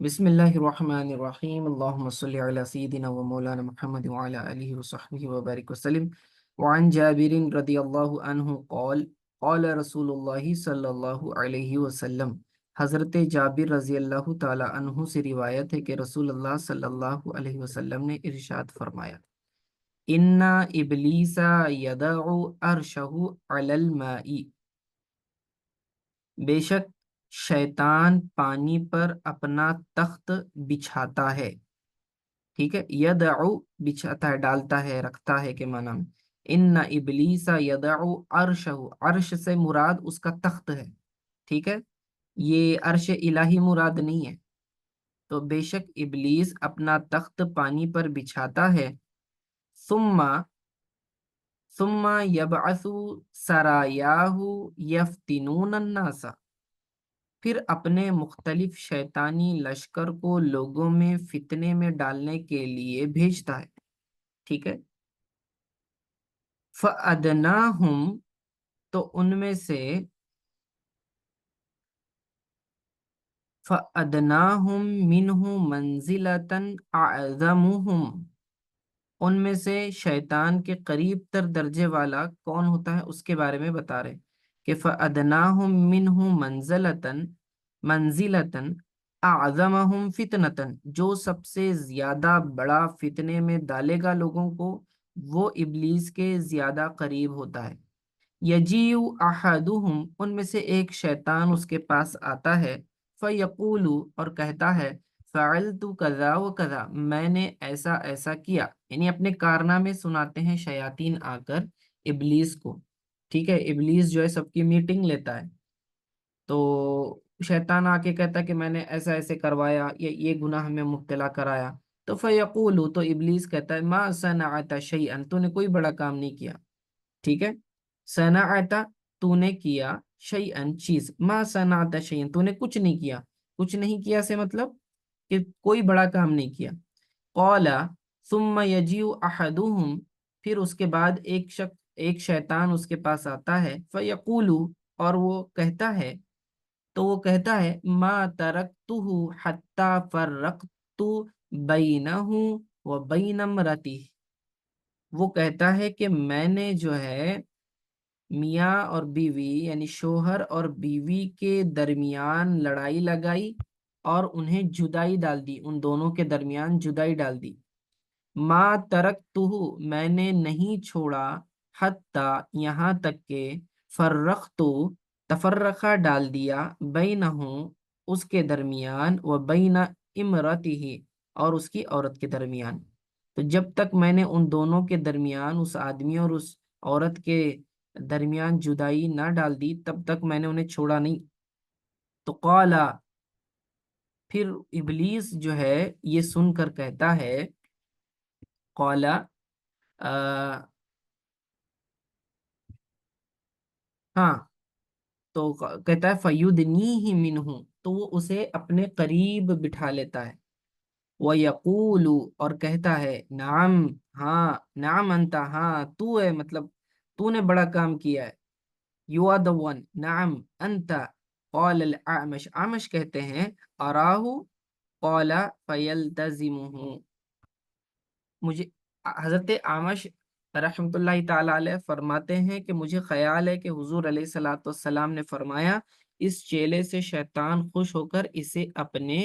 بسم اللہ الرحمن الرحیم اللہم صلی علی سیدنا و مولانا محمد وعلی آلہ وصحبہ وبارک وسلم وعن جابر رضی اللہ عنہ قال قال رسول اللہ صلی اللہ علیہ وسلم۔ حضرت جابر رضی اللہ تعالی عنہ سے روایت ہے کہ رسول اللہ صلی اللہ علیہ وسلم نے ارشاد فرمایا، ان ابلیس یدع عرشہ علی الماء، بے شک شیطان پانی پر اپنا تخت بچھاتا ہے۔ ٹھیک ہے، یدعو بچھاتا ہے، ڈالتا ہے، رکھتا ہے کے معنی میں۔ ان ابلیس یدعو عرشہ، عرش سے مراد اس کا تخت ہے۔ ٹھیک ہے، یہ عرش الہی مراد نہیں ہے۔ تو بے شک ابلیس اپنا تخت پانی پر بچھاتا ہے۔ ثم ثم یبعث سرایاہ یفتنون الناس، پھر اپنے مختلف شیطانی لشکر کو لوگوں میں فتنے میں ڈالنے کے لیے بھیجتا ہے۔ ٹھیک ہے، فَأَدْنَاهُمْ، تو ان میں سے فَأَدْنَاهُمْ مِنْهُ مَنْزِلَةً أَعْظَمُهُمْ، ان میں سے شیطان کے قریب تر درجے والا کون ہوتا ہے اس کے بارے میں بتا رہے کہ فَأَدْنَاهُمْ مِنْهُ مَنْزِلَةً أَعْظَمَهُمْ فِتْنَةً، جو سب سے زیادہ بڑا فتنے میں ڈالے گا لوگوں کو، وہ ابلیس کے زیادہ قریب ہوتا ہے۔ یجیء احدہم، ان میں سے ایک شیطان اس کے پاس آتا ہے، فیقول، اور کہتا ہے، فعلت کذا و کذا، میں نے ایسا ایسا کیا، یعنی اپنے کارنامے سناتے ہیں شیاطین آ کر ابلیس کو۔ ٹھیک ہے، ابلیس جو ہے سب کی میٹنگ لیتا ہے، تو شیطان آ کے کہتا ہے کہ میں نے ایسا ایسے کروایا، یہ گناہ میں مبتلا کرایا۔ تو فیقول، تو ابلیس کہتا ہے، ما صنعت شیئا، تو نے کوئی بڑا کام نہیں کیا۔ ٹھیک ہے، صنعت، تو نے کیا، شیئن، چیز، ما صنعت شیئن، تو نے کچھ نہیں کیا۔ کچھ نہیں کیا سے مطلب کہ کوئی بڑا کام نہیں کیا۔ قال ثم یجیء احدہم، پھر اس کے بعد ایک شیطان اس کے پاس آتا ہے، فیقول، اور وہ کہتا ہے، تو وہ کہتا ہے، ما ترکتہ حتی فرقت بینہ و بین امرتہ، وہ کہتا ہے کہ میں نے جو ہے میاں اور بیوی یعنی شوہر اور بیوی کے درمیان لڑائی لگائی اور انہیں جدائی ڈال دی، ان دونوں کے درمیان جدائی ڈال دی۔ ما ترکتہ، میں نے نہیں چھوڑا، حتی، یہاں تک کہ فرقت، تفرقہ ڈال دیا، بینہم، اس کے درمیان، و بین امرتہ، اور اس کی عورت کے درمیان۔ تو جب تک میں نے ان دونوں کے درمیان، اس آدمی اور اس عورت کے درمیان جدائی نہ ڈال دی، تب تک میں نے انہیں چھوڑا نہیں۔ تو قال، پھر ابلیس جو ہے یہ سن کر کہتا ہے، قال، ہاں، تو کہتا ہے فیدنیہ منہ، تو وہ اسے اپنے قریب بٹھا لیتا ہے۔ وَيَقُولُ، اور کہتا ہے، نعم، ہاں، نعم انت، ہاں تو ہے، مطلب تو نے بڑا کام کیا ہے، you are the one، نعم انت۔ قال الاعمش، اعمش کہتے ہیں، اراہ، قال فیلتزمہ، مجھے، حضرت اعمش رحمۃ اللہ تعالی علیہ فرماتے ہیں کہ مجھے خیال ہے کہ حضور علیہ الصلوۃ والسلام نے فرمایا، اس چیلے سے شیطان خوش ہو کر اسے اپنے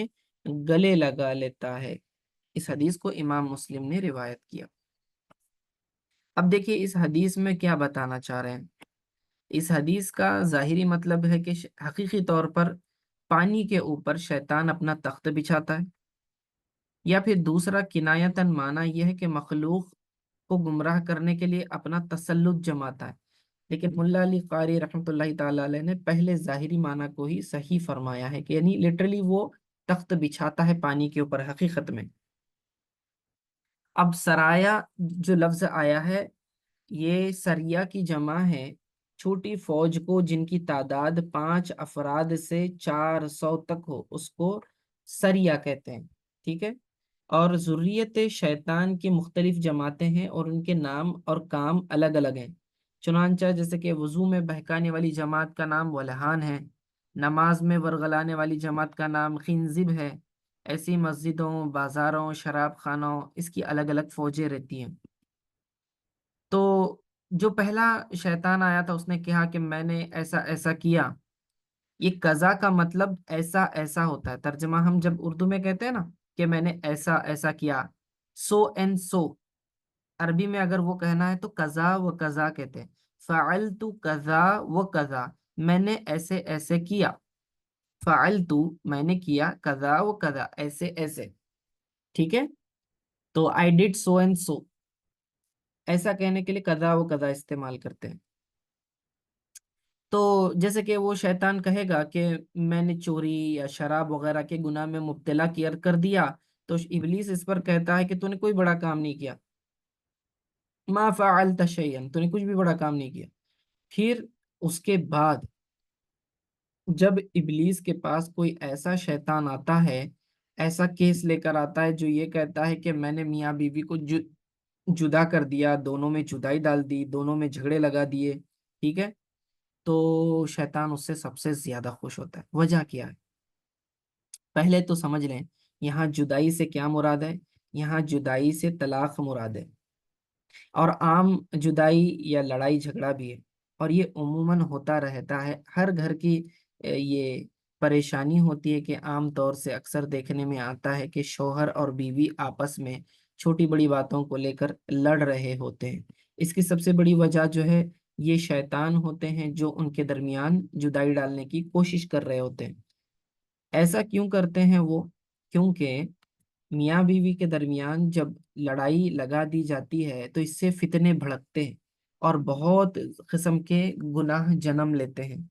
گلے لگا لیتا ہے۔ اس حدیث کو امام مسلم نے روایت کیا۔ اب دیکھیے اس حدیث میں کیا بتانا چاہ رہے ہیں۔ اس حدیث کا ظاہری مطلب ہے کہ حقیقی طور پر پانی کے اوپر شیطان اپنا تخت بچھاتا ہے، یا پھر دوسرا کنایتاً معنی یہ ہے کہ مخلوق کو گمراہ کرنے کے لیے اپنا تسلط جماتا ہے۔ لیکن ملا علی قاری رحمۃ اللہ تعالی علیہ نے پہلے ظاہری معنی کو ہی صحیح فرمایا ہے، کہ یعنی لٹرلی وہ تخت بچھاتا ہے پانی کے اوپر حقیقت میں۔ اب سرایا جو لفظ آیا ہے، یہ سریہ کی جمع ہے، چھوٹی فوج کو جن کی تعداد 5 افراد سے 400 تک ہو، اس کو سریہ کہتے ہیں۔ ٹھیک ہے، اور ذریت شیطان کی مختلف جماعتیں ہیں اور ان کے نام اور کام الگ الگ ہیں۔ چنانچہ جیسے کہ وضو میں بہکانے والی جماعت کا نام ولہان ہے، نماز میں ورغلانے والی جماعت کا نام خنزب ہے، ایسی مسجدوں، بازاروں، شراب خانوں اس کی الگ الگ فوجیں رہتی ہیں۔ تو جو پہلا شیطان آیا تھا اس نے کہا کہ میں نے ایسا ایسا کیا۔ یہ قضا کا مطلب ایسا ایسا ہوتا ہے، ترجمہ ہم جب اردو میں کہتے ہیں نا کہ میں نے ایسا ایسا کیا، سو اینڈ سو، عربی میں اگر وہ کہنا ہے تو قضا و قضا کہتے ہیں، فعلت قضا و قضا، میں نے ایسے ایسے کیا، فعلت میں نے کیا، قضا و قضا ایسے ایسے، ٹھیک ہے؟ تو I did so and so, ایسا کہنے کے لیے قضا و قضا استعمال کرتے ہیں۔ تو جیسے کہ وہ شیطان کہے گا کہ میں نے چوری یا شراب وغیرہ کے گناہ میں مبتلا کر دیا، تو ابلیس اس پر کہتا ہے کہ تو نے کوئی بڑا کام نہیں کیا، ما فعلت شیئا، تو نے کچھ بھی بڑا کام نہیں کیا۔ پھر اس کے بعد جب ابلیس کے پاس کوئی ایسا شیطان آتا ہے، ایسا کیس لے کر آتا ہے جو یہ کہتا ہے کہ میں نے میاں بیوی کو جدا کر دیا، دونوں میں جدائی ڈال دی، دونوں میں جھگڑے لگا دیے، ٹھیک ہے، تو شیطان اس سے سب سے زیادہ خوش ہوتا ہے۔ وجہ کیا ہے؟ پہلے تو سمجھ لیں، یہاں جدائی سے کیا مراد ہے؟ یہاں جدائی سے طلاق مراد ہے، اور عام جدائی یا لڑائی جھگڑا بھی ہے، اور یہ عموماً ہوتا رہتا ہے ہر گھر کی۔ یہ پریشانی ہوتی ہے کہ عام طور سے اکثر دیکھنے میں آتا ہے کہ شوہر اور بیوی آپس میں چھوٹی بڑی باتوں کو لے کر لڑ رہے ہوتے ہیں۔ اس کی سب سے بڑی وجہ جو ہے یہ شیطان ہوتے ہیں جو ان کے درمیان جدائی ڈالنے کی کوشش کر رہے ہوتے ہیں۔ ایسا کیوں کرتے ہیں وہ؟ کیونکہ میاں بیوی کے درمیان جب لڑائی لگا دی جاتی ہے تو اس سے فتنے بھڑکتے ہیں اور بہت قسم کے گناہ جنم لیتے ہیں،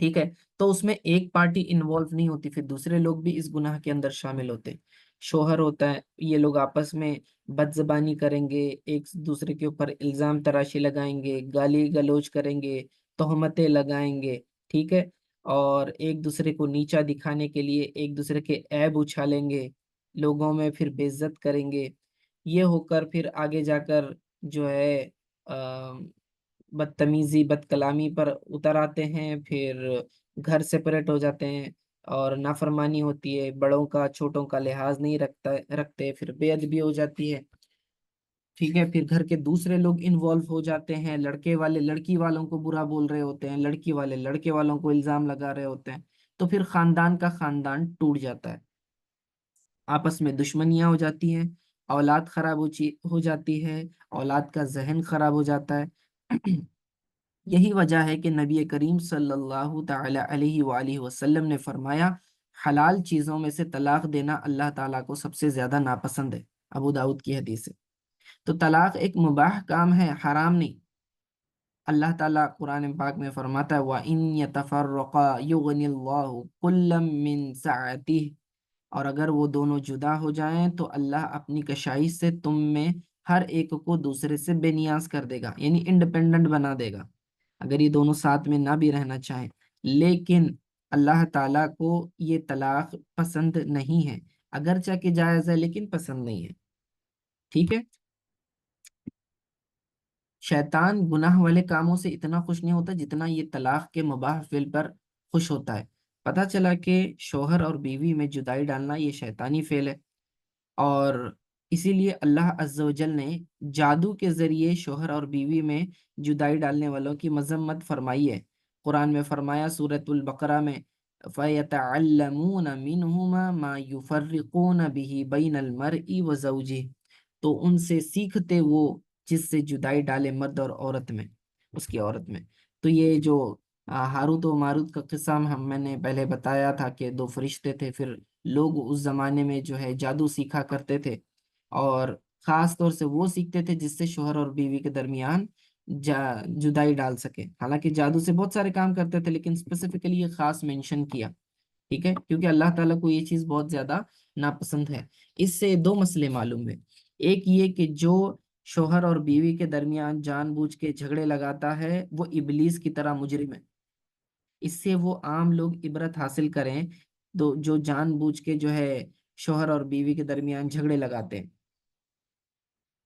ٹھیک ہے؟ تو اس میں ایک پارٹی انوالو نہیں ہوتی، پھر دوسرے لوگ بھی اس گناہ کے اندر شامل ہوتے ہیں۔ شوہر ہوتا ہے، یہ لوگ آپس میں بد زبانی کریں گے، ایک دوسرے کے اوپر الزام تراشی لگائیں گے، گالی گلوچ کریں گے، تہمتیں لگائیں گے، ٹھیک ہے، اور ایک دوسرے کو نیچا دکھانے کے لیے ایک دوسرے کے عیب اچھالیں گے، لوگوں میں پھر بے عزت کریں گے۔ یہ ہو کر پھر آگے جا کر جو ہے بدتمیزی بد کلامی پر اتر آتے ہیں، پھر گھر سپریٹ ہو جاتے ہیں، اور نافرمانی ہوتی ہے، بڑوں کا چھوٹوں کا لحاظ نہیں رکھتے، پھر بے ادبی ہو جاتی ہے، ٹھیک ہے، پھر گھر کے دوسرے لوگ انوالو ہو جاتے ہیں، لڑکے والے لڑکی والوں کو برا بول رہے ہوتے ہیں، لڑکی والے لڑکے والوں کو الزام لگا رہے ہوتے ہیں، تو پھر خاندان کا خاندان ٹوٹ جاتا ہے، آپس میں دشمنیاں ہو جاتی ہیں، اولاد خراب ہو جاتی ہے، اولاد کا ذہن خراب ہو جاتا ہے۔ یہی وجہ ہے کہ نبی کریم صلی اللہ تعالی علیہ وآلہ وسلم نے فرمایا حلال چیزوں میں سے طلاق دینا اللہ تعالیٰ کو سب سے زیادہ ناپسند ہے، ابو داؤد کی حدیث ہے۔ تو طلاق ایک مباح کام ہے، حرام نہیں۔ اللہ تعالیٰ قرآن پاک میں فرماتا ہے وَإِن يَتَفَرَّقَا يُغْنِ اللَّهُ كُلًّا مِّن سَعَتِهِ، اور اگر وہ دونوں جدا ہو جائیں تو اللہ اپنی کشائش سے تم میں ہر ایک کو دوسرے سے بے نیاز کر دے گا، یعنی انڈیپینڈنٹ بنا دے گا، اگر یہ دونوں ساتھ میں نہ بھی رہنا چاہیں۔ لیکن اللہ تعالیٰ کو یہ طلاق پسند نہیں ہے، اگرچہ کہ جائز ہے لیکن پسند نہیں ہے، ٹھیک ہے؟ شیطان گناہ والے کاموں سے اتنا خوش نہیں ہوتا جتنا یہ طلاق کے مباح فعل پر خوش ہوتا ہے۔ پتہ چلا کہ شوہر اور بیوی میں جدائی ڈالنا یہ شیطانی فعل ہے، اور اسی لیے اللہ عز و جل نے جادو کے ذریعے شوہر اور بیوی میں جدائی ڈالنے والوں کی مذمت فرمائی ہے۔ قرآن میں فرمایا سورۃ البقرہ میں فَيَتَعَلَّمُونَ مِنْهُمَا مَا يُفَرِّقُونَ بِهِ بَيْنَ الْمَرْءِ وَزَوْجِهِ، تو ان سے سیکھتے وہ جس سے جدائی ڈالے مرد اور عورت میں، اس کی عورت میں۔ تو یہ جو ہاروت و ماروت کا قصہ میں نے پہلے بتایا تھا کہ دو فرشتے تھے، پھر لوگ اس زمانے میں جو ہے جادو سیکھا کرتے تھے، اور خاص طور سے وہ سیکھتے تھے جس سے شوہر اور بیوی کے درمیان جدائی ڈال سکے۔ حالانکہ جادو سے بہت سارے کام کرتے تھے لیکن اسپیسیفکلی یہ خاص مینشن کیا، ٹھیک ہے، کیونکہ اللہ تعالیٰ کو یہ چیز بہت زیادہ ناپسند ہے۔ اس سے دو مسئلے معلوم ہوئے، ایک یہ کہ جو شوہر اور بیوی کے درمیان جان بوجھ کے جھگڑے لگاتا ہے وہ ابلیس کی طرح مجرم ہے، اس سے وہ عام لوگ عبرت حاصل کریں، تو جو جان بوجھ کے جو ہے شوہر اور بیوی کے درمیان جھگڑے لگاتے ہیں،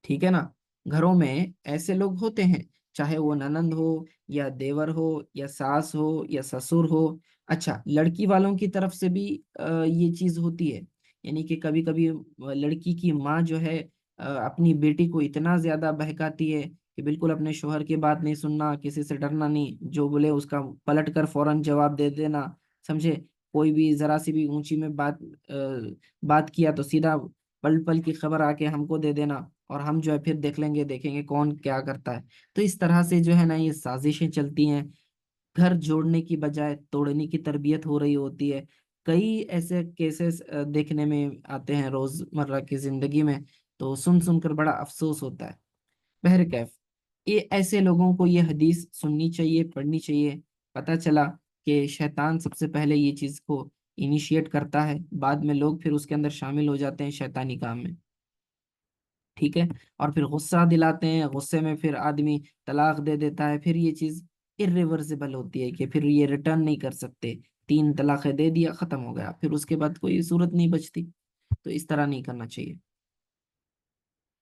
ٹھیک ہے نا؟ گھروں میں ایسے لوگ ہوتے ہیں، چاہے وہ ننند ہو یا دیور ہو یا ساس ہو یا سسر ہو۔ اچھا، لڑکی والوں کی طرف سے بھی یہ چیز ہوتی ہے یعنی کہ کبھی کبھی لڑکی کی ماں جو ہے اپنی بیٹی کو اتنا زیادہ بہکاتی ہے کہ بالکل اپنے شوہر کی بات نہیں سننا، کسی سے ڈرنا نہیں، جو بولے اس کا پلٹ کر فوراً جواب دے دینا، سمجھے؟ کوئی بھی ذرا سی بھی اونچی میں بات کیا تو سیدھا پل پل کی خبر آ کے ہم کو دے دینا، اور ہم جو ہے پھر دیکھیں گے کون کیا کرتا ہے۔ تو اس طرح سے جو ہے نا یہ سازشیں چلتی ہیں، گھر جوڑنے کی بجائے توڑنے کی تربیت ہو رہی ہوتی ہے۔ کئی ایسے کیسز دیکھنے میں آتے ہیں روزمرہ کی زندگی میں، تو سن سن کر بڑا افسوس ہوتا ہے۔ بہرکیف یہ ایسے لوگوں کو یہ حدیث سننی چاہیے، پڑھنی چاہیے۔ پتہ چلا کہ شیطان سب سے پہلے یہ چیز کو انیشیٹ کرتا ہے، بعد میں لوگ پھر اس کے اندر شامل ہو جاتے ہیں شیطانی کام میں، ٹھیک ہے؟ اور پھر غصہ دلاتے ہیں، غصے میں پھر آدمی طلاق دے دیتا ہے، پھر یہ چیز irreversible ہوتی ہے کہ پھر یہ ریٹرن نہیں کر سکتے، 3 طلاقیں دے دیا، ختم ہو گیا، پھر اس کے بعد کوئی صورت نہیں بچتی۔ تو اس طرح نہیں کرنا چاہیے۔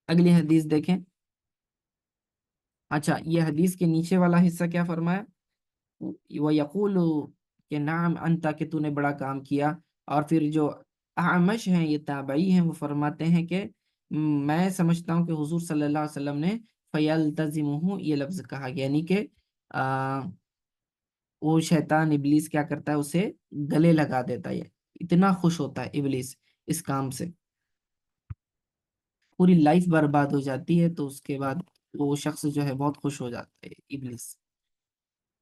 اگلی حدیث دیکھیں۔ اچھا، یہ حدیث کے نیچے والا حصہ کیا فرمایا؟ وہ یقول کہ نعم انت، کہ تو نے بڑا کام کیا۔ اور پھر جو اعمش ہیں، یہ تابعی ہیں، وہ فرماتے ہیں کہ میں سمجھتا ہوں کہ حضور صلی اللہ علیہ وسلم نے فَيَلْتَزِمُهُ یہ لفظ کہا گیا، یعنی کہ وہ شیطان ابلیس کیا کرتا ہے، اسے گلے لگا دیتا ہے، اتنا خوش ہوتا ہے ابلیس اس کام سے، پوری لائف برباد ہو جاتی ہے، تو اس کے بعد وہ شخص جو ہے بہت خوش ہو جاتا ہے ابلیس۔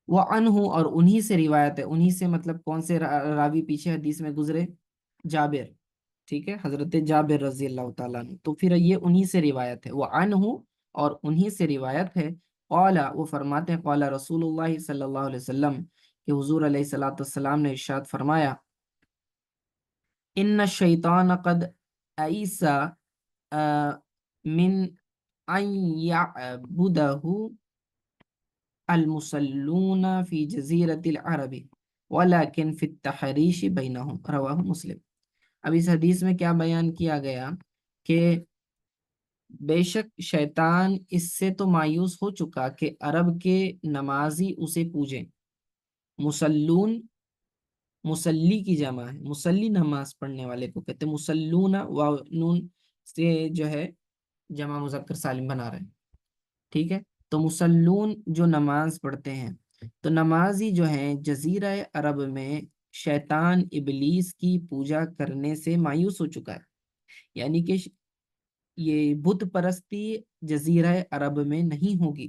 وہ انہوں، اور انہی سے روایت ہے، انہی سے مطلب کون سے راوی پیچھے حدیث میں گزرے؟ جابر، ٹھیک ہے، حضرت جابر رضی اللہ تعالیٰ عنہ، تو پھر یہ انہی سے روایت ہے، وہ انہوں اور انہی سے روایت ہے۔ قال، وہ فرماتے ہیں، قال رسول اللہ صلی اللہ علیہ وسلم، کہ حضور علیہ الصلوۃ والسلام نے ارشاد فرمایا، ان الشیطان قد ایس من ان یعبدہ المصلون فی جزیرۃ العرب ولکن فی التحریش بینہم، رواہ مسلم۔ اب اس حدیث میں کیا بیان کیا گیا کہ بے شک شیطان اس سے تو مایوس ہو چکا کہ عرب کے نمازی اسے پوجیں۔ مسلون مسلی کی جمع ہے، مسلی نماز پڑھنے والے کو کہتے ہیں، مسلون واو نون سے جو ہے جمع مذکر سالم بنا رہے ہیں، ٹھیک ہے؟ تو مسلون جو نماز پڑھتے ہیں، تو نمازی جو ہیں جزیرہ عرب میں شیطان ابلیس کی پوجا کرنے سے مایوس ہو چکا ہے، یعنی کہ یہ بت پرستی جزیرہ عرب میں نہیں ہوگی،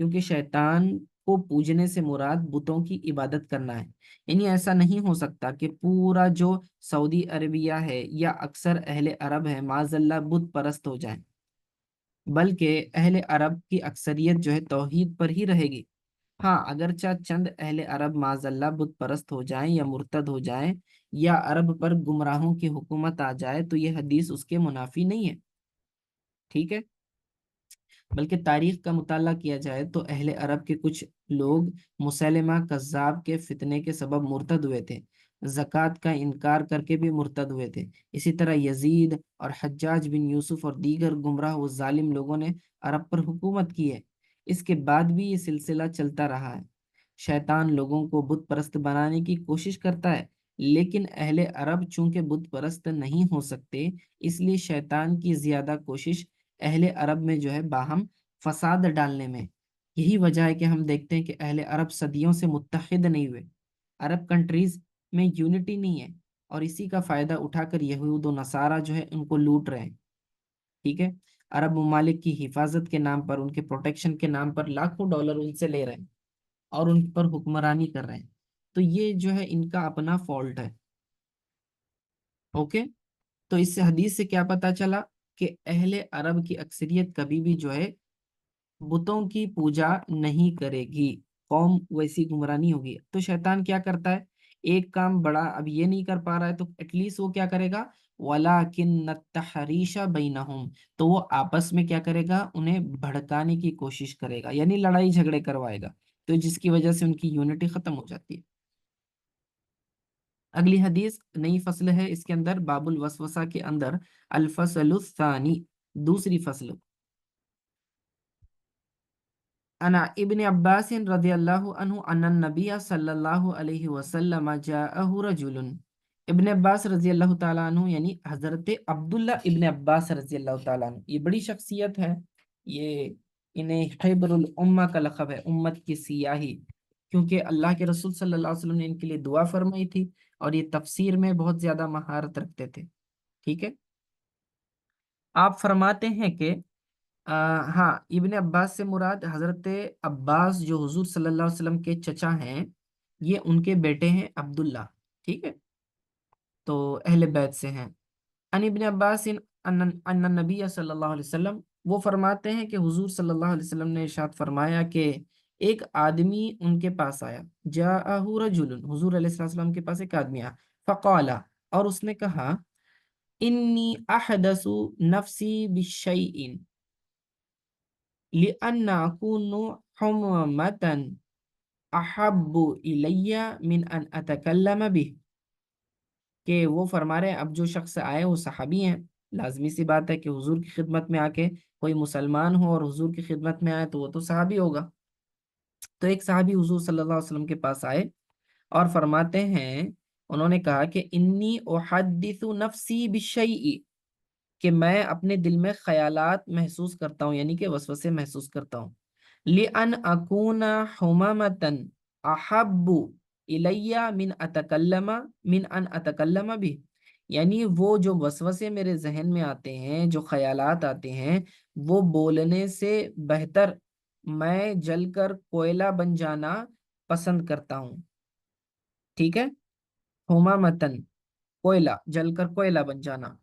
کیونکہ شیطان کو پوجنے سے مراد بتوں کی عبادت کرنا ہے۔ یعنی ایسا نہیں ہو سکتا کہ پورا جو سعودی عربیہ ہے یا اکثر اہل عرب ہے معاذ اللہ بت پرست ہو جائیں، بلکہ اہل عرب کی اکثریت جو ہے توحید پر ہی رہے گی۔ ہاں، اگرچہ چند اہل عرب معاذ اللہ بت پرست ہو جائیں یا مرتد ہو جائیں یا عرب پر گمراہوں کی حکومت آ جائے، تو یہ حدیث اس کے منافی نہیں ہے، ٹھیک ہے؟ بلکہ تاریخ کا مطالعہ کیا جائے تو اہل عرب کے کچھ لوگ مسلمہ کذاب کے فتنے کے سبب مرتد ہوئے تھے، زکوٰۃ کا انکار کر کے بھی مرتد ہوئے تھے۔ اسی طرح یزید اور حجاج بن یوسف اور دیگر گمراہ و ظالم لوگوں نے عرب پر حکومت کی ہے، اس کے بعد بھی یہ سلسلہ چلتا رہا ہے۔ شیطان لوگوں کو بت پرست بنانے کی کوشش کرتا ہے، لیکن اہل عرب چونکہ بت پرست نہیں ہو سکتے، اس لیے شیطان کی زیادہ کوشش اہل عرب میں جو ہے باہم فساد ڈالنے میں۔ یہی وجہ ہے کہ ہم دیکھتے ہیں کہ اہل عرب صدیوں سے متحد نہیں ہوئے، عرب کنٹریز میں یونٹی نہیں ہے، اور اسی کا فائدہ اٹھا کر یہود و نصارہ جو ہے ان کو لوٹ رہے ہیں، ٹھیک ہے؟ عرب ممالک کی حفاظت کے نام پر، ان کے پروٹیکشن کے نام پر لاکھوں ڈالر ان سے لے رہے ہیں اور ان پر حکمرانی کر رہے ہیں، تو یہ جو ہے ان کا اپنا فالٹ ہے، اوکے؟ تو اس سے حدیث سے کیا پتا چلا کہ اہل عرب کی اکثریت کبھی بھی جو ہے بتوں کی پوجا نہیں کرے گی، قوم ویسی گمراہ نہیں ہوگی۔ تو شیطان کیا کرتا ہے؟ ایک کام بڑا اب یہ نہیں کر پا رہا ہے تو ایٹ لیسٹ وہ کیا کرے گا؟ وَلَٰكِنَّ التَّحْرِيشَ بَيْنَهُمْ، تو وہ آپس میں کیا کرے گا؟ انہیں بھڑکانے کی کوشش کرے گا، یعنی لڑائی جھگڑے کروائے گا، تو جس کی وجہ سے ان کی یونٹی ختم ہو جاتی ہے۔ اگلی حدیث نئی فصل ہے، اس کے اندر باب الوسوسہ کے اندر الفصل الثانی، دوسری فصل۔ انا ابن عباس رضی اللہ عنہ ان النبی صلی اللہ علیہ وسلم جاءہ رجل، ابن عباس رضی اللہ تعالیٰ عنہ یعنی حضرت عبداللہ ابن عباس رضی اللہ تعالیٰ عنہ، یہ بڑی شخصیت ہے، یہ انہیں حبر الامہ کا لقب ہے، امت کی سیاہی، کیونکہ اللہ کے رسول صلی اللہ علیہ وسلم نے ان کے لیے دعا فرمائی تھی، اور یہ تفسیر میں بہت زیادہ مہارت رکھتے تھے۔ ٹھیک ہے، آپ فرماتے ہیں کہ ہاں، ابن عباس سے مراد حضرت عباس جو حضور صلی اللہ علیہ وسلم کے چچا ہیں، یہ ان کے بیٹے ہیں عبداللہ۔ ٹھیک ہے، تو اہل بیت سے ہیں۔ ان ابن عباس ان النبی صلی اللہ علیہ وسلم، وہ فرماتے ہیں کہ حضور صلی اللہ علیہ وسلم نے ارشاد فرمایا کہ ایک آدمی ان کے پاس آیا، جاءہ رجل، حضور علیہ السلام کے پاس ایک آدمی آیا، فقال، اور اس نے کہا، انی احدث نفسی بشیء لأن اکون حممتا احب الی من ان اتکلم به، کہ وہ فرما رہے ہیں، اب جو شخص آئے وہ صحابی ہیں، لازمی سی بات ہے کہ حضور کی خدمت میں آ کے کوئی مسلمان ہو اور حضور کی خدمت میں آئے تو وہ تو صحابی ہوگا۔ تو ایک صحابی حضور صلی اللہ علیہ وسلم کے پاس آئے اور فرماتے ہیں، انہوں نے کہا کہ انی احدث نفسی بالشیء، کہ میں اپنے دل میں خیالات محسوس کرتا ہوں، یعنی کہ وسوسے محسوس کرتا ہوں، لِأَنْ أَكُونَ حُمَامَةً أَحَبُّ إِلَيَّ مِنْ أَنْ أَتَكَلَّمَ بِهِ، یعنی وہ جو وسوسے میرے ذہن میں آتے ہیں، جو خیالات آتے ہیں، وہ بولنے سے بہتر میں جل کر کوئلہ بن جانا پسند کرتا ہوں۔ ٹھیک ہے، حُمَامَةً، کوئلہ، جل کر کوئلہ بن جانا۔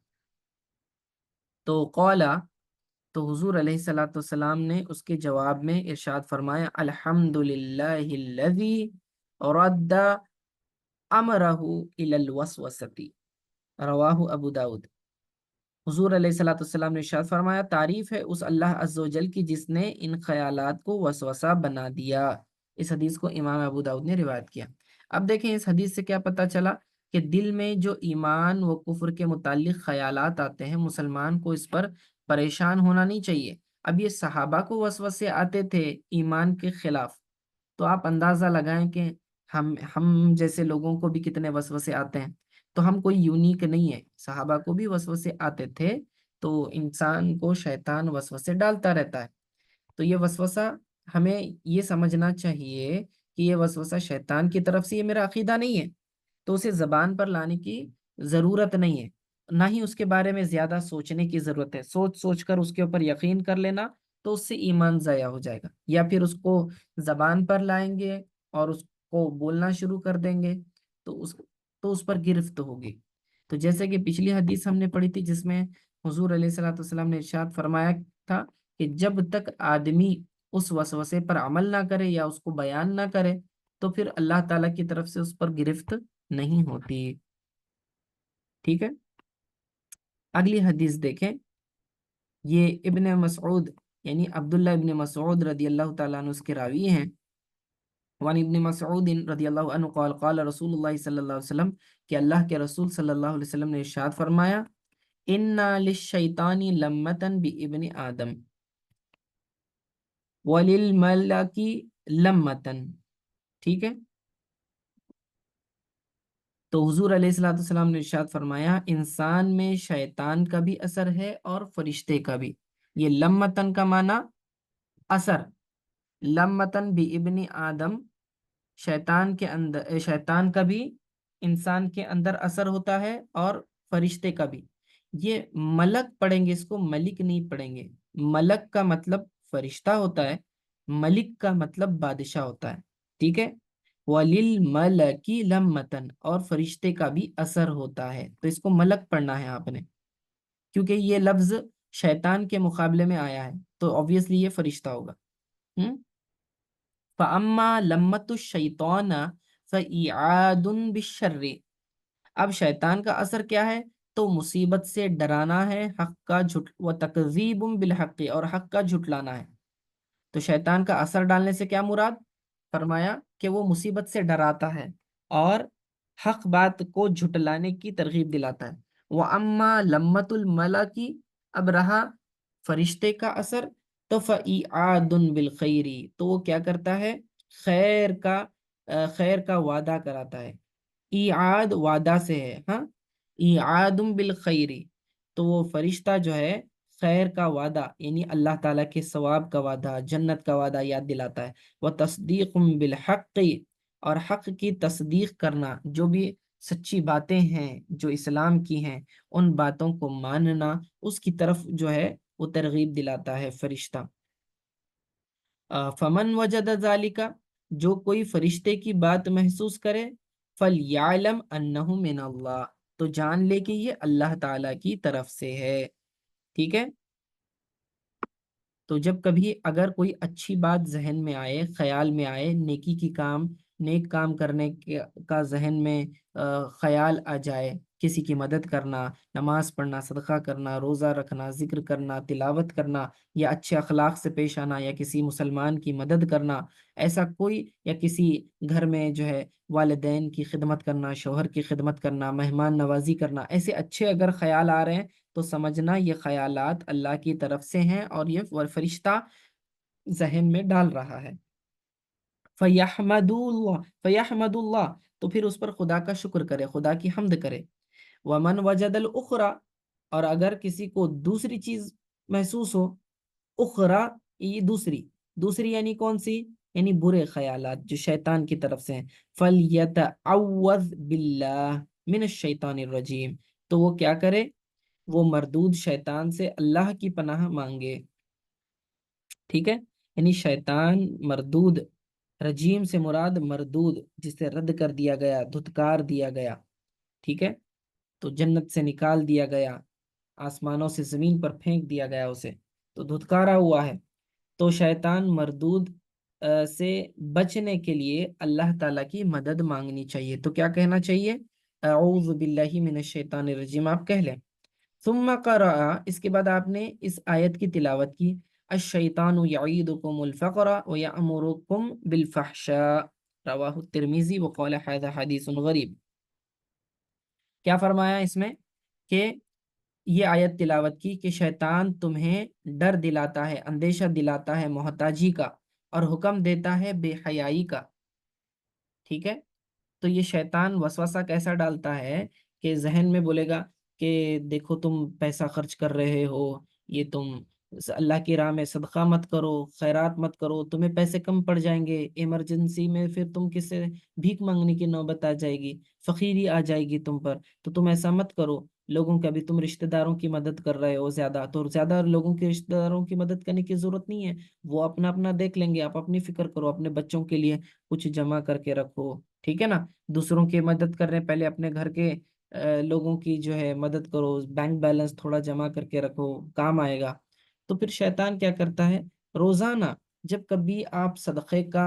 تو قولا، تو حضور علیہ الصلوۃ والسلام نے اس کے جواب میں ارشاد فرمایا، الحمد للہ الذی رد امرہ الی الوسوسۃ، رواہ ابو داود۔ حضور علیہ الصلوۃ والسلام نے ارشاد فرمایا، تعریف ہے اس اللہ عز و جل کی جس نے ان خیالات کو وسوسہ بنا دیا۔ اس حدیث کو امام ابو داود نے روایت کیا۔ اب دیکھیں اس حدیث سے کیا پتہ چلا کہ دل میں جو ایمان و کفر کے متعلق خیالات آتے ہیں، مسلمان کو اس پر پریشان ہونا نہیں چاہیے۔ اب یہ صحابہ کو وسوسے آتے تھے ایمان کے خلاف، تو آپ اندازہ لگائیں کہ ہم جیسے لوگوں کو بھی کتنے وسوسے آتے ہیں۔ تو ہم کوئی یونیک نہیں ہے، صحابہ کو بھی وسوسے آتے تھے، تو انسان کو شیطان وسوسے ڈالتا رہتا ہے۔ تو یہ وسوسہ ہمیں یہ سمجھنا چاہیے کہ یہ وسوسہ شیطان کی طرف سے، یہ میرا عقیدہ نہیں ہے، تو اسے زبان پر لانے کی ضرورت نہیں ہے، نہ ہی اس کے بارے میں زیادہ سوچنے کی ضرورت ہے۔ سوچ سوچ کر اس کے اوپر یقین کر لینا تو اس سے ایمان ضائع ہو جائے گا، یا پھر اس کو زبان پر لائیں گے اور اس کو بولنا شروع کر دیں گے تو اس پر گرفت ہوگی۔ تو جیسے کہ پچھلی حدیث ہم نے پڑھی تھی جس میں حضور علیہ الصلوۃ والسلام نے ارشاد فرمایا تھا کہ جب تک آدمی اس وسوسے پر عمل نہ کرے یا اس کو بیان نہ کرے تو پھر اللہ تعالیٰ کی طرف سے اس پر گرفت نہیں ہوتی۔ ٹھیک ہے، اگلی حدیث دیکھیں، یہ ابن مسعود یعنی عبداللہ ابن مسعود رضی اللہ تعالیٰ عنہ اس کے راوی ہیں۔ وان ابن مسعود رضی اللہ عنہ قال قال رسول اللہ صلی اللہ علیہ وسلم، کہ اللہ کے رسول صلی اللہ علیہ وسلم نے ارشاد فرمایا، اِنَّ لِلشَّيْطَانِ لَمَّةً بِابْنِ آدم وَلِلْمَلَكِ لَمَّةً۔ ٹھیک ہے، تو حضور علیہ الصلوۃ والسلام نے ارشاد فرمایا، انسان میں شیطان کا بھی اثر ہے اور فرشتے کا بھی۔ یہ لمتن کا معنی اثر، لمتن بھی ابن آدم، شیطان کے اندر، شیطان کا بھی انسان کے اندر اثر ہوتا ہے اور فرشتے کا بھی۔ یہ ملک پڑھیں گے، اس کو ملک نہیں پڑھیں گے۔ ملک کا مطلب فرشتہ ہوتا ہے، ملک کا مطلب بادشاہ ہوتا ہے۔ ٹھیک ہے، وَلِلْمَلَكِ لَمَّةً، اور فرشتے کا بھی اثر ہوتا ہے، تو اس کو ملک پڑھنا ہے آپ نے، کیونکہ یہ لفظ شیطان کے مقابلے میں آیا ہے تو obviously یہ فرشتہ ہوگا۔ فَأَمَّا لَمَّةُ الشَّيْطَانَ فَإِعَادٌ بِالشَّرِّ، اب شیطان کا اثر کیا ہے؟ تو مصیبت سے ڈرانا ہے، حق کا وَتَكْذِيبٌ بِالْحَقِّ، اور حق کا جھٹلانا ہے۔ تو شیطان کا اثر ڈالنے سے کیا مراد؟ فرمایا کہ وہ مصیبت سے ڈراتا ہے اور حق بات کو جھٹلانے کی ترغیب دلاتا ہے۔ وَأَمَّا لَمَّةُ الْمَلَكِ، اب رہا فرشتے کا اثر، تو فَإِعَادٌ بِالْخَيْرِ، تو وہ کیا کرتا ہے؟ خیر کا وعدہ کراتا ہے، ایعاد وعدہ سے ہے، ہاں، ایعادم بالخیری، تو وہ فرشتہ جو ہے خیر کا وعدہ یعنی اللہ تعالیٰ کے ثواب کا وعدہ، جنت کا وعدہ یاد دلاتا ہے۔ وہ تصدیق بالحق، اور حق کی تصدیق کرنا، جو بھی سچی باتیں ہیں جو اسلام کی ہیں ان باتوں کو ماننا، اس کی طرف جو ہے وہ ترغیب دلاتا ہے فرشتہ۔ فمن وجد ذالک، جو کوئی فرشتے کی بات محسوس کرے، فلیعلم انہ من اللہ، تو جان لے کہ یہ اللہ تعالیٰ کی طرف سے ہے، ٹھیک ہے۔ تو جب کبھی اگر کوئی اچھی بات ذہن میں آئے، خیال میں آئے، نیکی کی کام، نیک کام کرنے کا ذہن میں خیال آ جائے، کسی کی مدد کرنا، نماز پڑھنا، صدقہ کرنا، روزہ رکھنا، ذکر کرنا، تلاوت کرنا، یا اچھے اخلاق سے پیش آنا، یا کسی مسلمان کی مدد کرنا، ایسا کوئی، یا کسی گھر میں جو ہے والدین کی خدمت کرنا، شوہر کی خدمت کرنا، مہمان نوازی کرنا، ایسے اچھے اگر خیال آ رہے ہیں تو سمجھنا یہ خیالات اللہ کی طرف سے ہیں اور یہ فرشتہ ذہن میں ڈال رہا ہے۔ فَيَحْمَدُ اللَّهِ، تو پھر اس پر خدا کا شکر کرے، خدا کی حمد کرے۔ وَمَنْ وَجَدَ الْأُخْرَى، اور اگر کسی کو دوسری چیز محسوس ہو، اخرى یہ دوسری، دوسری یعنی کون سی؟ یعنی برے خیالات جو شیطان کی طرف سے ہیں، فَلْيَتَعَوَّذْ بِاللَّهِ مِنَ الشَّيْطَانِ الرَّجِيمِ، تو وہ کیا کرے؟ وہ مردود شیطان سے اللہ کی پناہ مانگے، ٹھیک ہے۔ یعنی شیطان مردود، رجیم سے مراد مردود، جسے رد کر دیا گیا، دھتکار دیا گیا، ٹھیک ہے، تو جنت سے نکال دیا گیا، آسمانوں سے زمین پر پھینک دیا گیا اسے، تو دھتکارا ہوا ہے۔ تو شیطان مردود سے بچنے کے لیے اللہ تعالیٰ کی مدد مانگنی چاہیے۔ تو کیا کہنا چاہیے؟ اعوذ باللہ من الشیطان الرجیم آپ کہہ لیں۔ ثم قرأ، اس کے بعد آپ نے اس آیت کی تلاوت کی، الشیطان یعیدکم الفقر ویأمرکم بالفحشاء، رواہ الترمذی وقال ھذا حدیث غریب۔ کیا فرمایا اس میں؟ کہ یہ آیت تلاوت کی کہ شیطان تمہیں ڈر دلاتا ہے، اندیشہ دلاتا ہے محتاجی کا، اور حکم دیتا ہے بے حیائی کا، ٹھیک ہے۔ تو یہ شیطان وسوسہ کیسا ڈالتا ہے کہ ذہن میں بولے گا کہ دیکھو تم پیسہ خرچ کر رہے ہو، یہ تم اللہ کی راہ میں صدقہ مت کرو، خیرات مت کرو، تمہیں پیسے کم پڑ جائیں گے، ایمرجنسی میں پھر تم کس سے بھیک مانگنے کی نوبت آ جائے گی، فقیری آ جائے گی تم پر، تو تم ایسا مت کرو۔ لوگوں کا بھی تم رشتہ داروں کی مدد کر رہے ہو زیادہ، تو زیادہ لوگوں کے رشتہ داروں کی مدد کرنے کی ضرورت نہیں ہے، وہ اپنا اپنا دیکھ لیں گے، آپ اپنی فکر کرو، اپنے بچوں کے لیے کچھ جمع کر کے رکھو، ٹھیک ہے نا۔ دوسروں کی مدد کر رہے پہلے اپنے گھر کے لوگوں کی جو ہے مدد کرو، بینک بیلنس تھوڑا جمع کر کے رکھو، کام آئے گا۔ تو پھر شیطان کیا کرتا ہے؟ روزانہ جب کبھی آپ صدقے کا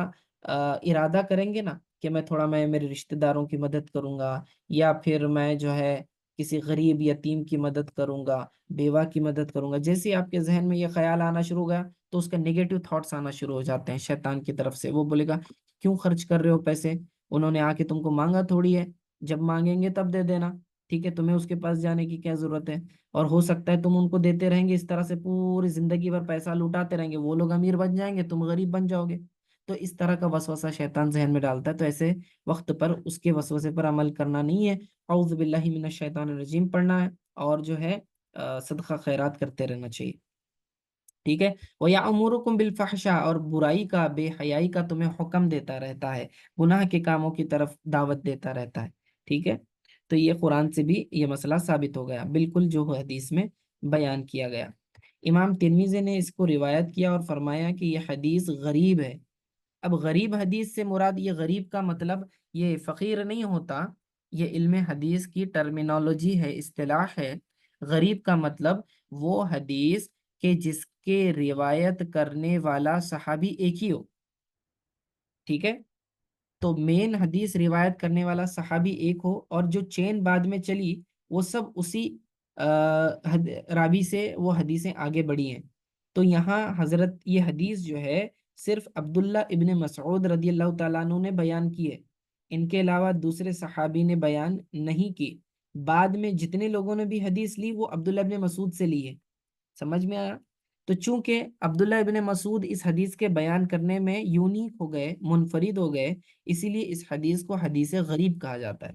ارادہ کریں گے نا کہ میں میرے رشتہ داروں کی مدد کروں گا، یا پھر میں جو ہے کسی غریب یتیم کی مدد کروں گا، بیوہ کی مدد کروں گا، جیسے ہی آپ کے ذہن میں یہ خیال آنا شروع ہو گیا تو اس کا نیگیٹو تھاٹس آنا شروع ہو جاتے ہیں شیطان کی طرف سے۔ وہ بولے گا کیوں خرچ کر رہے ہو پیسے، انہوں نے آ کے تم کو مانگا تھوڑی ہے، جب مانگیں گے تب دے دینا، ٹھیک ہے، تمہیں اس کے پاس جانے کی کیا ضرورت ہے۔ اور ہو سکتا ہے تم ان کو دیتے رہیں گے اس طرح سے پوری زندگی بھر پیسہ لوٹاتے رہیں گے، وہ لوگ امیر بن جائیں گے، تم غریب بن جاؤ گے۔ تو اس طرح کا وسوسہ شیطان ذہن میں ڈالتا ہے، تو ایسے وقت پر اس کے وسوسے پر عمل کرنا نہیں ہے، اعوذ باللہ من الشیطان الرجیم پڑھنا ہے، اور جو ہے صدقہ خیرات کرتے رہنا چاہیے، ٹھیک ہے۔ وَيَأْمُرُكُمْ بِالْفَحْشَاءِ، اور برائی کا، بے حیائی کا تمہیں حکم دیتا رہتا ہے، گناہ کے کاموں کی طرف دعوت دیتا رہتا ہے، ٹھیک ہے۔ تو یہ قرآن سے بھی یہ مسئلہ ثابت ہو گیا، بالکل جو حدیث میں بیان کیا گیا۔ امام ترمذی نے اس کو روایت کیا اور فرمایا کہ یہ حدیث غریب ہے۔ اب غریب حدیث سے مراد، یہ غریب کا مطلب یہ فقیر نہیں ہوتا، یہ علم حدیث کی ٹرمینالوجی ہے، اصطلاح ہے۔ غریب کا مطلب وہ حدیث کہ جس کے روایت کرنے والا صحابی ایک ہی ہو، ٹھیک ہے۔ تو مین حدیث روایت کرنے والا صحابی ایک ہو، اور جو چین بعد میں چلی وہ سب اسی راوی سے وہ حدیثیں آگے بڑھی ہیں۔ تو یہاں حضرت یہ حدیث جو ہے صرف عبداللہ ابن مسعود رضی اللہ تعالیٰ عنہ نے بیان کی ہے، ان کے علاوہ دوسرے صحابی نے بیان نہیں کی۔ بعد میں جتنے لوگوں نے بھی حدیث لی وہ عبداللہ ابن مسعود سے لی ہے، سمجھ میں آیا؟ تو چونکہ عبداللہ ابن مسعود اس حدیث کے بیان کرنے میں یونیک ہو گئے، منفرد ہو گئے، اسی لیے اس حدیث کو حدیث غریب کہا جاتا ہے۔